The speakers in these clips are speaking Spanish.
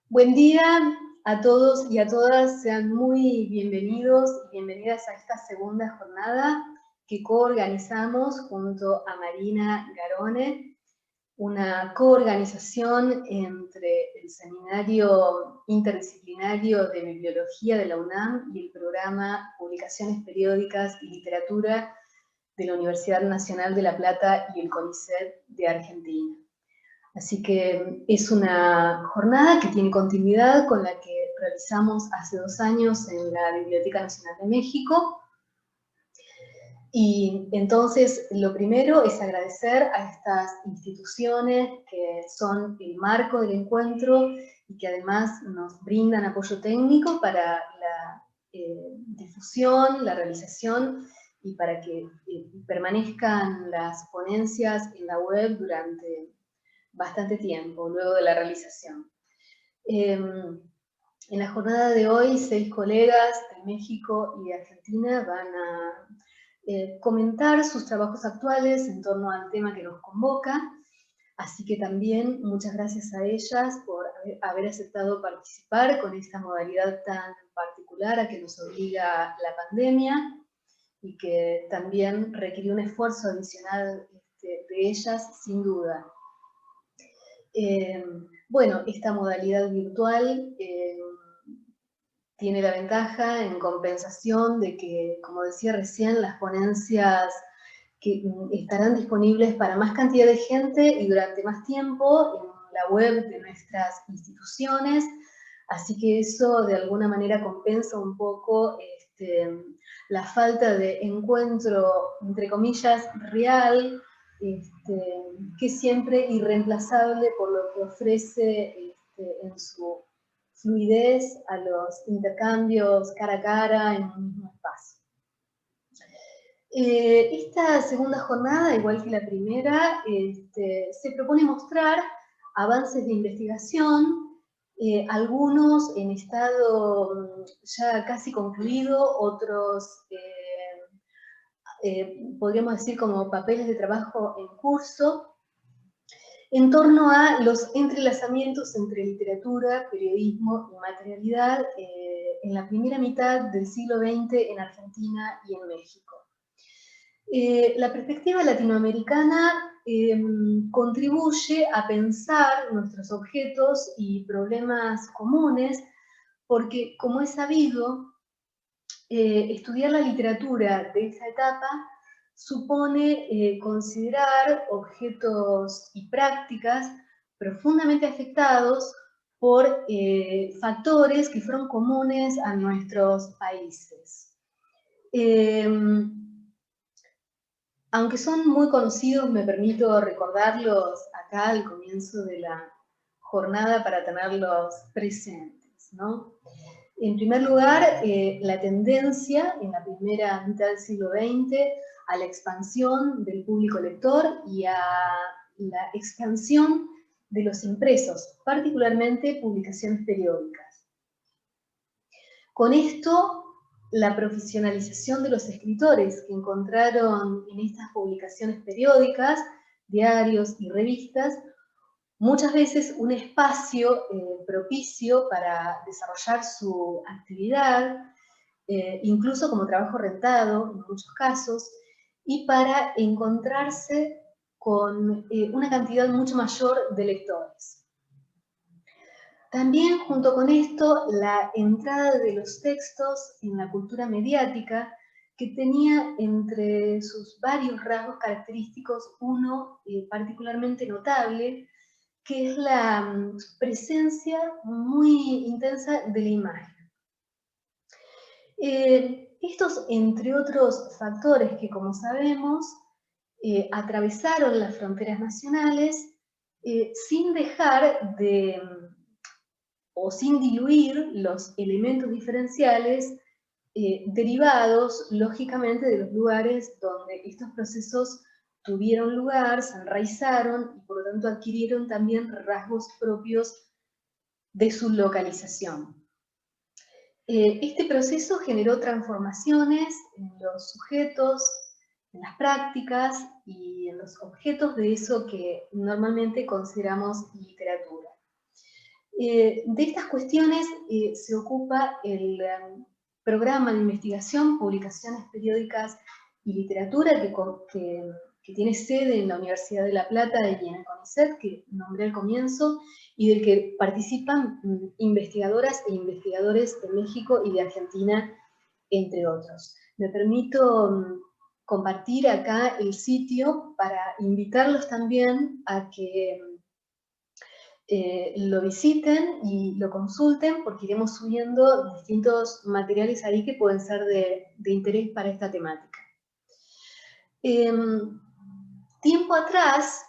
Buen día a todos y a todas, sean muy bienvenidos y bienvenidas a esta segunda jornada que coorganizamos junto a Marina Garone, una coorganización entre el Seminario Interdisciplinario de Bibliología de la UNAM y el programa Publicaciones Periódicas y Literatura de la Universidad Nacional de La Plata y el CONICET de Argentina. Así que es una jornada que tiene continuidad con la que realizamos hace 2 años en la Biblioteca Nacional de México. Y entonces lo primero es agradecer a estas instituciones que son el marco del encuentro y que además nos brindan apoyo técnico para la difusión, la realización y para que permanezcan las ponencias en la web durante bastante tiempo, luego de la realización. En la jornada de hoy, 6 colegas de México y de Argentina van a comentar sus trabajos actuales en torno al tema que nos convoca, así que también muchas gracias a ellas por haber aceptado participar con esta modalidad tan particular a que nos obliga la pandemia y que también requirió un esfuerzo adicional de ellas, sin duda. Bueno, esta modalidad virtual tiene la ventaja en compensación de que, como decía recién, las ponencias que estarán disponibles para más cantidad de gente y durante más tiempo en la web de nuestras instituciones, así que eso de alguna manera compensa un poco la falta de encuentro, entre comillas, real, que es siempre irreemplazable por lo que ofrece en su fluidez a los intercambios cara a cara en un mismo espacio. Esta segunda jornada, igual que la primera, se propone mostrar avances de investigación, algunos en estado ya casi concluido, otros podríamos decir como papeles de trabajo en curso, en torno a los entrelazamientos entre literatura, periodismo y materialidad en la primera mitad del siglo XX en Argentina y en México. La perspectiva latinoamericana contribuye a pensar nuestros objetos y problemas comunes, porque, como es sabido, estudiar la literatura de esa etapa supone considerar objetos y prácticas profundamente afectados por factores que fueron comunes a nuestros países. Aunque son muy conocidos, me permito recordarlos acá al comienzo de la jornada para tenerlos presentes, ¿no? En primer lugar, la tendencia en la primera mitad del siglo XX a la expansión del público lector y a la expansión de los impresos, particularmente publicaciones periódicas. Con esto, la profesionalización de los escritores que encontraron en estas publicaciones periódicas, diarios y revistas, muchas veces un espacio propicio para desarrollar su actividad, incluso como trabajo rentado en muchos casos, y para encontrarse con una cantidad mucho mayor de lectores. También, junto con esto, la entrada de los textos en la cultura mediática, que tenía entre sus varios rasgos característicos uno particularmente notable, que es la presencia muy intensa de la imagen. Estos, entre otros factores que, como sabemos, atravesaron las fronteras nacionales sin dejar de, o sin diluir los elementos diferenciales derivados, lógicamente, de los lugares donde estos procesos tuvieron lugar, se enraizaron y por lo tanto adquirieron también rasgos propios de su localización. Este proceso generó transformaciones en los sujetos, en las prácticas y en los objetos de eso que normalmente consideramos literatura. De estas cuestiones se ocupa el programa de investigación, publicaciones periódicas y literatura que tiene sede en la Universidad de La Plata y en el CONICET, que nombré al comienzo, y del que participan investigadoras e investigadores de México y de Argentina, entre otros. Me permito compartir acá el sitio para invitarlos también a que lo visiten y lo consulten, porque iremos subiendo distintos materiales ahí que pueden ser de interés para esta temática. Tiempo atrás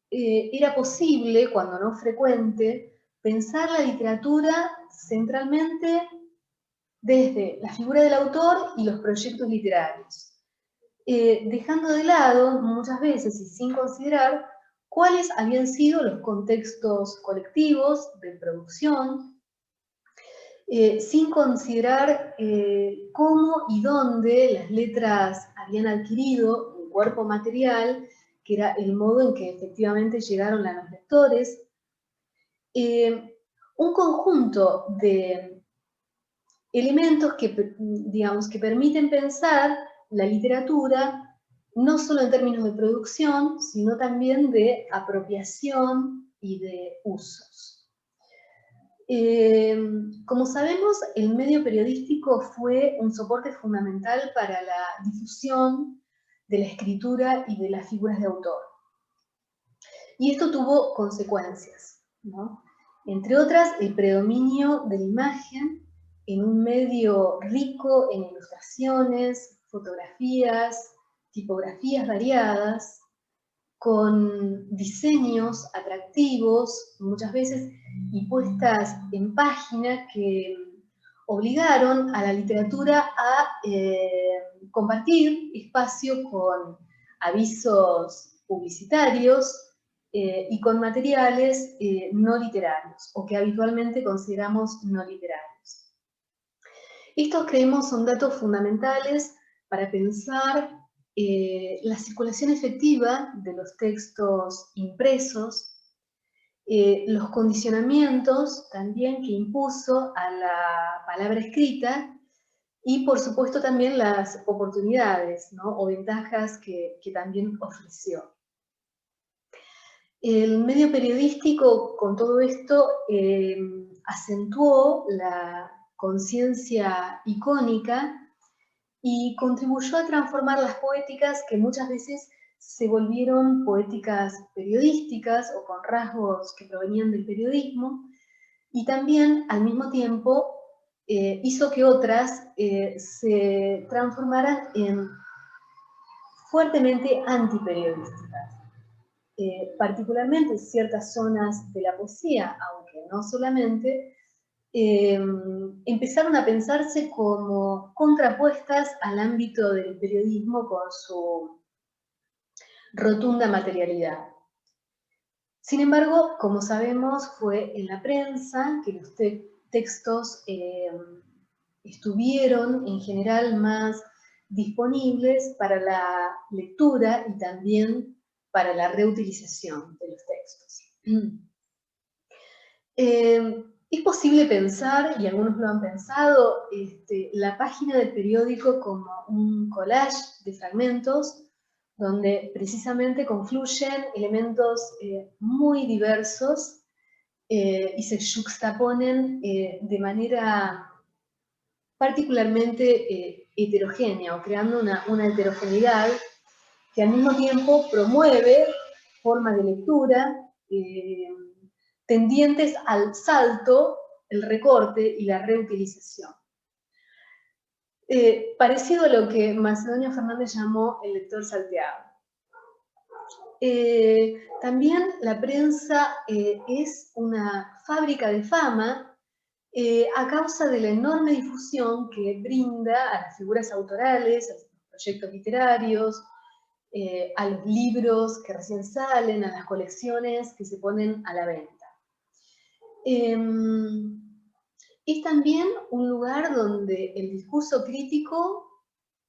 era posible, cuando no frecuente, pensar la literatura centralmente desde la figura del autor y los proyectos literarios, dejando de lado muchas veces y sin considerar cuáles habían sido los contextos colectivos de producción, sin considerar cómo y dónde las letras habían adquirido un cuerpo material, que era el modo en que efectivamente llegaron a los lectores. Un conjunto de elementos que, digamos, que permiten pensar la literatura no solo en términos de producción, sino también de apropiación y de usos. Como sabemos, el medio periodístico fue un soporte fundamental para la difusión de la escritura y de las figuras de autor. Y esto tuvo consecuencias, ¿no? Entre otras, el predominio de la imagen en un medio rico en ilustraciones, fotografías, tipografías variadas, con diseños atractivos, muchas veces, y puestas en página que obligaron a la literatura a compartir espacio con avisos publicitarios y con materiales no literarios, o que habitualmente consideramos no literarios. Estos, creemos, son datos fundamentales para pensar la circulación efectiva de los textos impresos, los condicionamientos también que impuso a la palabra escrita, y por supuesto también las oportunidades, ¿no?, o ventajas que también ofreció. El medio periodístico, con todo esto, acentuó la conciencia icónica y contribuyó a transformar las poéticas que muchas veces se volvieron poéticas periodísticas o con rasgos que provenían del periodismo, y también al mismo tiempo hizo que otras se transformaran en fuertemente antiperiodísticas. Particularmente ciertas zonas de la poesía, aunque no solamente, empezaron a pensarse como contrapuestas al ámbito del periodismo con su rotunda materialidad. Sin embargo, como sabemos, fue en la prensa que los textos estuvieron en general más disponibles para la lectura y también para la reutilización de los textos. Es posible pensar, y algunos lo han pensado, la página del periódico como un collage de fragmentos donde precisamente confluyen elementos muy diversos y se yuxtaponen de manera particularmente heterogénea, o creando una heterogeneidad que al mismo tiempo promueve formas de lectura tendientes al salto, el recorte y la reutilización. Parecido a lo que Macedonio Fernández llamó el lector salteado. También la prensa es una fábrica de fama a causa de la enorme difusión que brinda a las figuras autorales, a los proyectos literarios, a los libros que recién salen, a las colecciones que se ponen a la venta. Es también un lugar donde el discurso crítico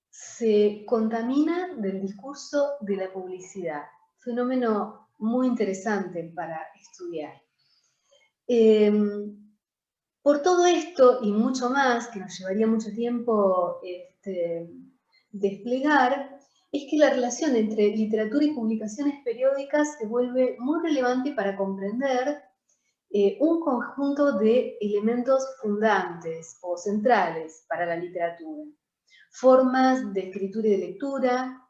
se contamina del discurso de la publicidad. Fenómeno muy interesante para estudiar. Por todo esto y mucho más, que nos llevaría mucho tiempo desplegar, es que la relación entre literatura y publicaciones periódicas se vuelve muy relevante para comprender un conjunto de elementos fundantes o centrales para la literatura. Formas de escritura y de lectura,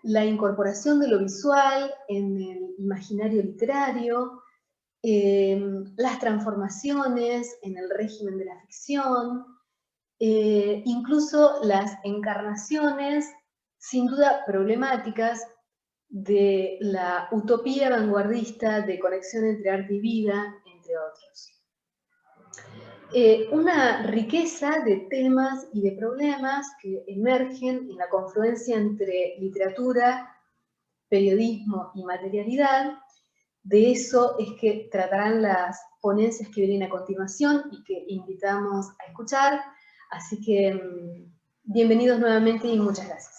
la incorporación de lo visual en el imaginario literario, las transformaciones en el régimen de la ficción, incluso las encarnaciones, sin duda problemáticas, de la utopía vanguardista de conexión entre arte y vida, entre otros. Una riqueza de temas y de problemas que emergen en la confluencia entre literatura, periodismo y materialidad. De eso es que tratarán las ponencias que vienen a continuación y que invitamos a escuchar. Así que bienvenidos nuevamente y muchas gracias.